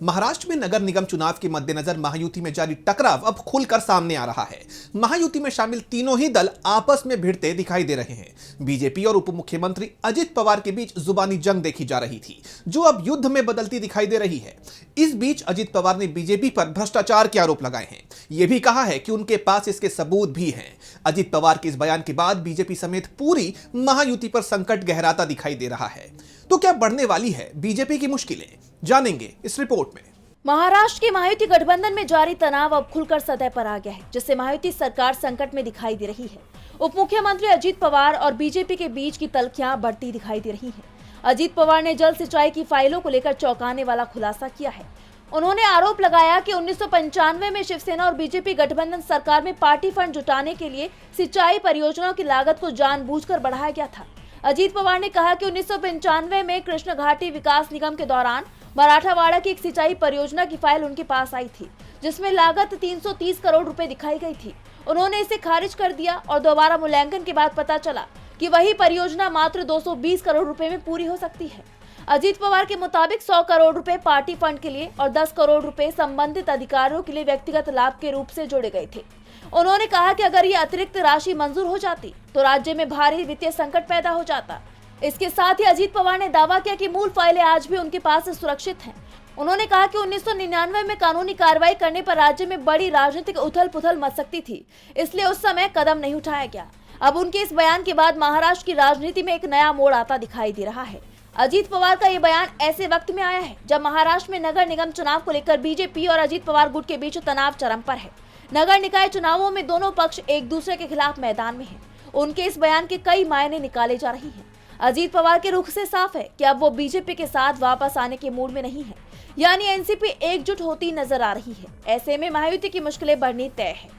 महाराष्ट्र में नगर निगम चुनाव के मद्देनजर महायुति में जारी टकराव अब खुलकर सामने आ रहा है। महायुति में शामिल तीनों ही दल आपस में भिड़ते दिखाई दे रहे हैं। बीजेपी और उप मुख्यमंत्री अजित पवार के बीच जुबानी जंग देखी जा रही थी, जो अब युद्ध में बदलती दिखाई दे रही है। इस बीच अजित पवार ने बीजेपी पर भ्रष्टाचार के आरोप लगाए हैं। यह भी कहा है कि उनके पास इसके सबूत भी हैं। अजित पवार के इस बयान के बाद बीजेपी समेत पूरी महायुति पर संकट गहराता दिखाई दे रहा है। तो क्या बढ़ने वाली है बीजेपी की मुश्किलें? जानेंगे इस रिपोर्ट में। महाराष्ट्र के महायुति गठबंधन में जारी तनाव अब खुलकर सतह पर आ गया है, जिससे महायुति सरकार संकट में दिखाई दे रही है। उप मुख्यमंत्री अजित पवार और बीजेपी के बीच की तल्खियां बढ़ती दिखाई दे रही हैं। अजित पवार ने जल सिंचाई की फाइलों को लेकर चौंकाने वाला खुलासा किया है। उन्होंने आरोप लगाया कि 1995 में शिवसेना और बीजेपी गठबंधन सरकार में पार्टी फंड जुटाने के लिए सिंचाई परियोजनाओं की लागत को जानबूझकर बढ़ाया गया था। अजित पवार ने कहा कि 1995 में कृष्ण घाटी विकास निगम के दौरान मराठावाड़ा की एक सिंचाई परियोजना की फाइल उनके पास आई थी, जिसमें लागत 330 करोड़ रुपए दिखाई गई थी। उन्होंने इसे खारिज कर दिया और दोबारा मूल्यांकन के बाद पता चला कि वही परियोजना मात्र 220 करोड़ रुपए में पूरी हो सकती है। अजित पवार के मुताबिक 100 करोड़ रुपए पार्टी फंड के लिए और 10 करोड़ रुपए संबंधित अधिकारियों के लिए व्यक्तिगत लाभ के रूप से जोड़े गए थे। उन्होंने कहा कि अगर ये अतिरिक्त राशि मंजूर हो जाती तो राज्य में भारी वित्तीय संकट पैदा हो जाता। इसके साथ ही अजित पवार ने दावा किया कि मूल फाइलें आज भी उनके पास सुरक्षित हैं। उन्होंने कहा कि 1999 में कानूनी कार्रवाई करने पर राज्य में बड़ी राजनीतिक उथल पुथल मच सकती थी, इसलिए उस समय कदम नहीं उठाया गया। अब उनके इस बयान के बाद महाराष्ट्र की राजनीति में एक नया मोड़ आता दिखाई दे रहा है। अजित पवार का ये बयान ऐसे वक्त में आया है जब महाराष्ट्र में नगर निगम चुनाव को लेकर बीजेपी और अजित पवार गुट के बीच तनाव चरम पर है। नगर निकाय चुनावों में दोनों पक्ष एक दूसरे के खिलाफ मैदान में हैं। उनके इस बयान के कई मायने निकाले जा रही हैं। अजित पवार के रुख से साफ है कि अब वो बीजेपी के साथ वापस आने के मूड में नहीं है, यानी एनसीपी एकजुट होती नजर आ रही है। ऐसे में महायुति की मुश्किलें बढ़नी तय है।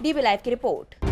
डीबी लाइव की रिपोर्ट।